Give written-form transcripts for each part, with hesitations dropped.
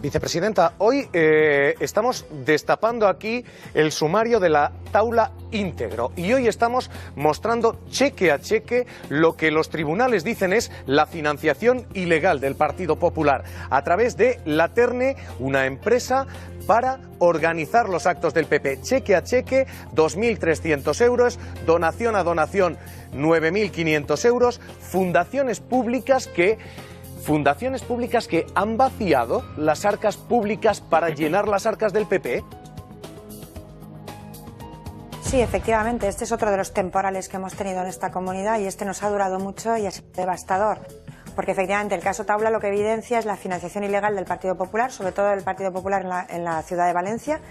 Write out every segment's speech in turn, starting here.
Vicepresidenta, hoy estamos destapando aquí el sumario de la Taula Íntegro y hoy estamos mostrando cheque a cheque lo que los tribunales dicen es la financiación ilegal del Partido Popular a través de La Terne, una empresa para organizar los actos del PP. Cheque a cheque, 2.300 euros, donación a donación, 9.500 euros, fundaciones públicas que han vaciado las arcas públicas para llenar las arcas del PP. Sí, efectivamente, este es otro de los temporales que hemos tenido en esta comunidad y este nos ha durado mucho y ha sido devastador. Porque efectivamente el caso Taula lo que evidencia es la financiación ilegal del Partido Popular, sobre todo del Partido Popular en la ciudad de Valencia.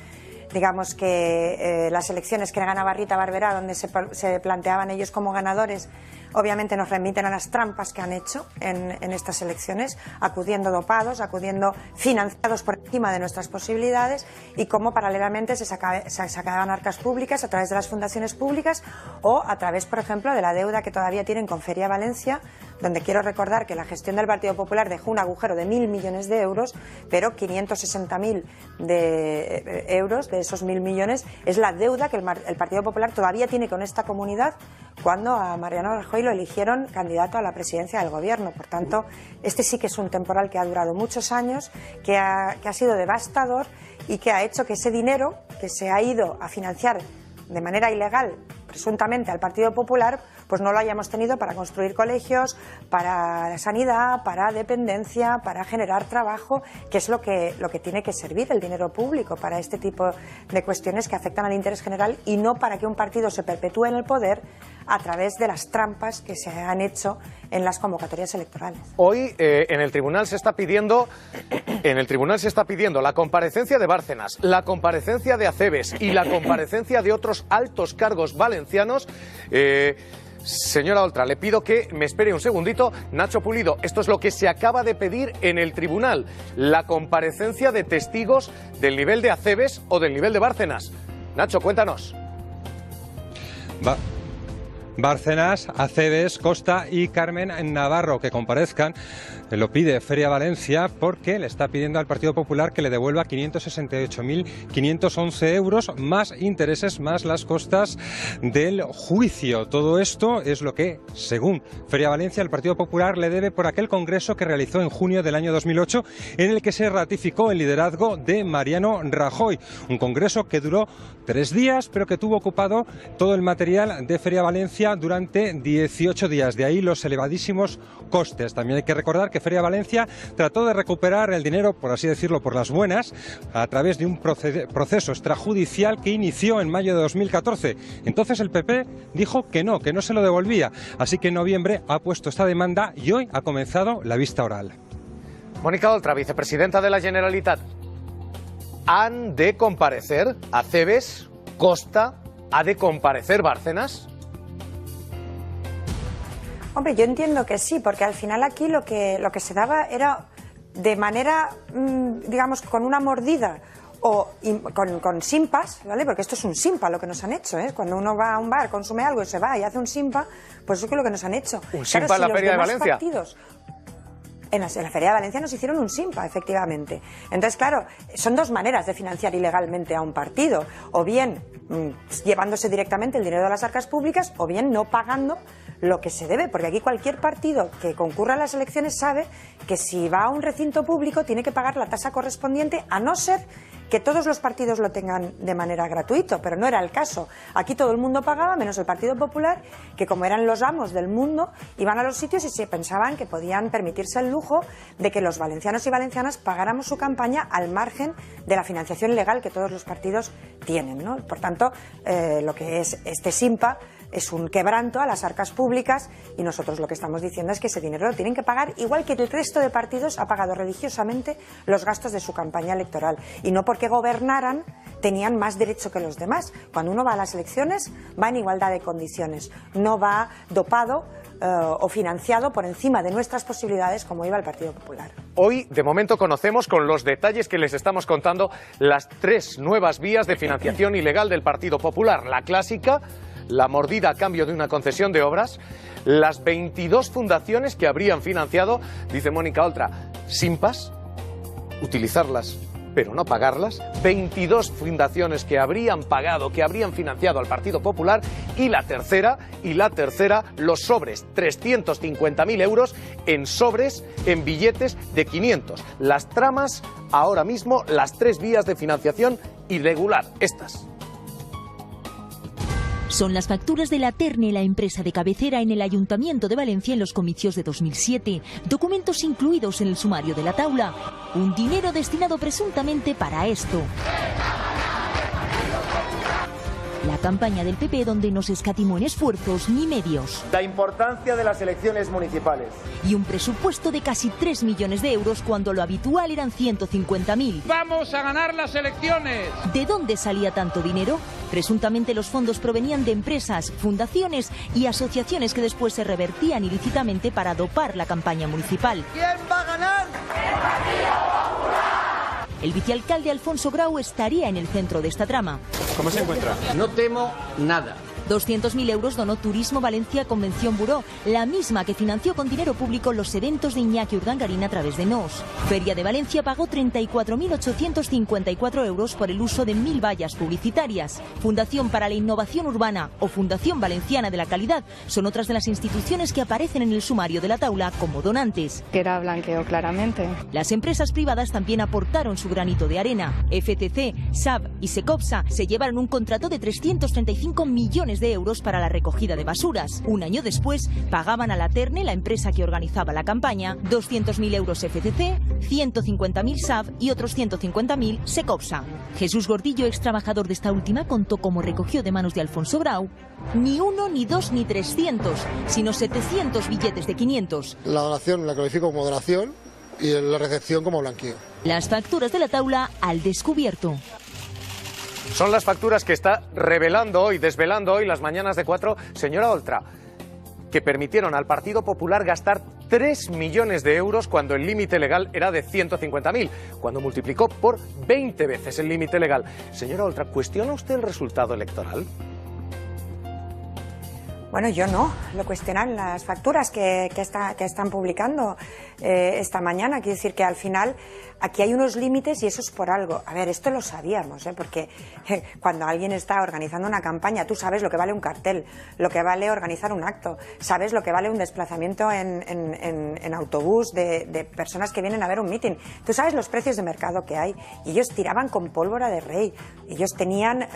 Digamos que las elecciones que ganaba Rita Barberá, donde se planteaban ellos como ganadores, obviamente nos remiten a las trampas que han hecho en estas elecciones, acudiendo dopados, acudiendo financiados por encima de nuestras posibilidades y cómo paralelamente se sacaban arcas públicas a través de las fundaciones públicas o a través, por ejemplo, de la deuda que todavía tienen con Feria Valencia, donde quiero recordar que la gestión del Partido Popular dejó un agujero de 1.000 millones de euros, pero 560.000 euros de esos 1.000 millones es la deuda que el Partido Popular todavía tiene con esta comunidad cuando a Mariano Rajoy lo eligieron candidato a la presidencia del gobierno. Por tanto, este sí que es un temporal que ha durado muchos años, que ha sido devastador y que ha hecho que ese dinero que se ha ido a financiar de manera ilegal, presuntamente al Partido Popular, pues no lo hayamos tenido para construir colegios, para sanidad, para dependencia, para generar trabajo, que es lo que tiene que servir el dinero público para este tipo de cuestiones que afectan al interés general y no para que un partido se perpetúe en el poder a través de las trampas que se han hecho en las convocatorias electorales. Hoy en el tribunal se está pidiendo la comparecencia de Bárcenas, la comparecencia de Acebes y la comparecencia de otros altos cargos valencianos. Señora Oltra, le pido que me espere un segundito. Nacho Pulido, esto es lo que se acaba de pedir en el tribunal, la comparecencia de testigos del nivel de Acebes o del nivel de Bárcenas. Nacho, cuéntanos. Bárcenas, Acebes, Costa y Carmen Navarro que comparezcan. Lo pide Feria Valencia porque le está pidiendo al Partido Popular que le devuelva 568.511 euros más intereses, más las costas del juicio. Todo esto es lo que, según Feria Valencia, el Partido Popular le debe por aquel congreso que realizó en junio del año 2008 en el que se ratificó el liderazgo de Mariano Rajoy. Un congreso que duró 3 días pero que tuvo ocupado todo el material de Feria Valencia durante 18 días. De ahí los elevadísimos costes. También hay que recordar que Feria Valencia trató de recuperar el dinero, por así decirlo, por las buenas, a través de un proceso extrajudicial que inició en mayo de 2014. Entonces el PP dijo que no se lo devolvía. Así que en noviembre ha puesto esta demanda y hoy ha comenzado la vista oral. Mónica Oltra, vicepresidenta de la Generalitat. ¿Han de comparecer Acebes, Costa? ¿Ha de comparecer Bárcenas? Hombre, yo entiendo que sí, porque al final aquí lo que se daba era de manera, digamos, con una mordida o con simpas, ¿vale? Porque esto es un simpa lo que nos han hecho, ¿eh? Cuando uno va a un bar, consume algo y se va y hace un simpa, pues eso es lo que nos han hecho. ¿Un simpa en la Feria de Valencia? En la Feria de Valencia nos hicieron un simpa, efectivamente. Entonces, claro, son dos maneras de financiar ilegalmente a un partido. O bien llevándose directamente el dinero de las arcas públicas, o bien no pagando lo que se debe. Porque aquí cualquier partido que concurra a las elecciones sabe que si va a un recinto público tiene que pagar la tasa correspondiente, a no ser que todos los partidos lo tengan de manera gratuita, pero no era el caso. Aquí todo el mundo pagaba, menos el Partido Popular, que como eran los amos del mundo, iban a los sitios y se pensaban que podían permitirse el lujo de que los valencianos y valencianas pagáramos su campaña al margen de la financiación legal que todos los partidos tienen, ¿no? Por tanto, lo que es este simpa es un quebranto a las arcas públicas y nosotros lo que estamos diciendo es que ese dinero lo tienen que pagar igual que el resto de partidos ha pagado religiosamente los gastos de su campaña electoral y no porque gobernaran tenían más derecho que los demás. Cuando uno va a las elecciones va en igualdad de condiciones, no va dopado o financiado por encima de nuestras posibilidades como iba el Partido Popular. Hoy, de momento, conocemos con los detalles que les estamos contando las 3 nuevas vías de financiación ilegal del Partido Popular. La clásica, la mordida a cambio de una concesión de obras, las 22 fundaciones que habrían financiado, dice Mónica Oltra, simpas, utilizarlas, pero no pagarlas, 22 fundaciones que habrían pagado, que habrían financiado al Partido Popular, y la tercera, los sobres, 350.000 euros en sobres, en billetes de 500. Las tramas, ahora mismo, las 3 vías de financiación irregular, estas. Son las facturas de la Terne, la empresa de cabecera en el Ayuntamiento de Valencia en los comicios de 2007. Documentos incluidos en el sumario de la Taula. Un dinero destinado presuntamente para esto. La campaña del PP donde no se escatimó en esfuerzos ni medios. La importancia de las elecciones municipales. Y un presupuesto de casi 3 millones de euros cuando lo habitual eran 150.000. ¡Vamos a ganar las elecciones! ¿De dónde salía tanto dinero? Presuntamente los fondos provenían de empresas, fundaciones y asociaciones que después se revertían ilícitamente para dopar la campaña municipal. ¿Quién va a ganar? El vicealcalde Alfonso Grau estaría en el centro de esta trama. ¿Cómo se encuentra? No temo nada. 200.000 euros donó Turismo Valencia Convención Buró, la misma que financió con dinero público los eventos de Iñaki Urdangarín a través de NOS. Feria de Valencia pagó 34.854 euros por el uso de 1.000 vallas publicitarias. Fundación para la Innovación Urbana o Fundación Valenciana de la Calidad son otras de las instituciones que aparecen en el sumario de la Taula como donantes. Que era blanqueo, claramente. Las empresas privadas también aportaron su granito de arena. FTC, SAB y Secopsa se llevaron un contrato de 335 millones de euros para la recogida de basuras. Un año después, pagaban a la Terne, la empresa que organizaba la campaña, 200.000 euros FCC, 150.000 SAB y otros 150.000 Secopsa. Jesús Gordillo, ex trabajador de esta última, contó cómo recogió de manos de Alfonso Grau ni 1, ni 2, ni 300, sino 700 billetes de 500. La donación la califico como donación y la recepción como blanqueo. Las facturas de la Taula al descubierto. Son las facturas que está revelando hoy, desvelando hoy las mañanas de 4, señora Oltra, que permitieron al Partido Popular gastar 3 millones de euros cuando el límite legal era de 150.000, cuando multiplicó por 20 veces el límite legal. Señora Oltra, ¿cuestiona usted el resultado electoral? Bueno, yo no, lo cuestionan las facturas que están publicando esta mañana. Quiero decir que al final aquí hay unos límites y eso es por algo. A ver, esto lo sabíamos, porque cuando alguien está organizando una campaña, tú sabes lo que vale un cartel, lo que vale organizar un acto, sabes lo que vale un desplazamiento en autobús de personas que vienen a ver un mitin. Tú sabes los precios de mercado que hay y ellos tiraban con pólvora de rey. Ellos tenían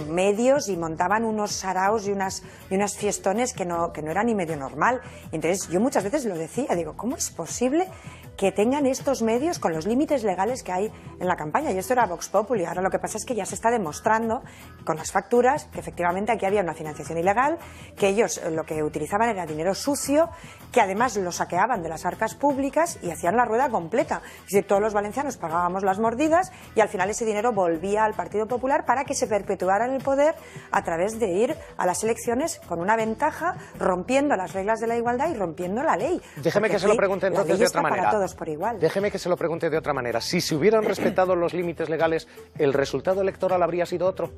medios y montaban unos saraos y unas fiestones que no era ni medio normal. Entonces yo muchas veces lo decía, digo, ¿cómo es posible que tengan estos medios con los límites legales que hay en la campaña? Y esto era Vox Populi. Ahora lo que pasa es que ya se está demostrando con las facturas que efectivamente aquí había una financiación ilegal, que ellos lo que utilizaban era dinero sucio, que además lo saqueaban de las arcas públicas y hacían la rueda completa. Es decir, todos los valencianos pagábamos las mordidas y al final ese dinero volvía al Partido Popular para que se perpetuara en el poder a través de ir a las elecciones con una ventaja, rompiendo las reglas de la igualdad y rompiendo la ley. Déjeme que se lo pregunte entonces de otra manera. Para todos por igual. Déjeme que se lo pregunte de otra manera. Si se hubieran respetado los límites legales, ¿el resultado electoral habría sido otro?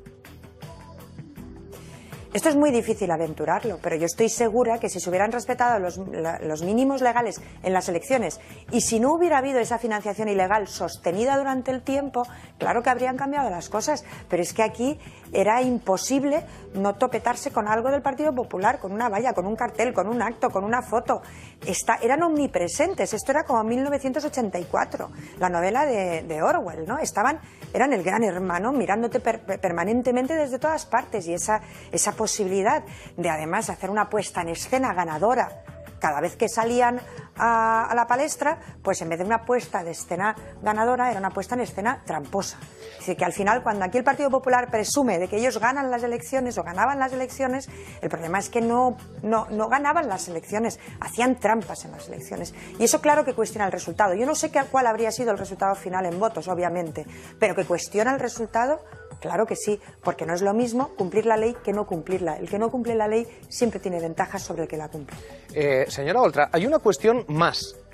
Esto es muy difícil aventurarlo, pero yo estoy segura que si se hubieran respetado los mínimos legales en las elecciones y si no hubiera habido esa financiación ilegal sostenida durante el tiempo, claro que habrían cambiado las cosas, pero es que aquí era imposible no topetarse con algo del Partido Popular, con una valla, con un cartel, con un acto, con una foto. Eran omnipresentes, esto era como 1984, la novela de Orwell, ¿no? Eran el gran hermano mirándote permanentemente desde todas partes y esa posibilidad de además hacer una puesta en escena ganadora cada vez que salían a la palestra, pues en vez de una puesta de escena ganadora era una puesta en escena tramposa. Es decir, que al final cuando aquí el Partido Popular presume de que ellos ganan las elecciones o ganaban las elecciones, el problema es que no ganaban las elecciones, hacían trampas en las elecciones. Y eso claro que cuestiona el resultado. Yo no sé cuál habría sido el resultado final en votos, obviamente, pero que cuestiona el resultado. Claro que sí, porque no es lo mismo cumplir la ley que no cumplirla. El que no cumple la ley siempre tiene ventajas sobre el que la cumple. Señora Oltra, hay una cuestión más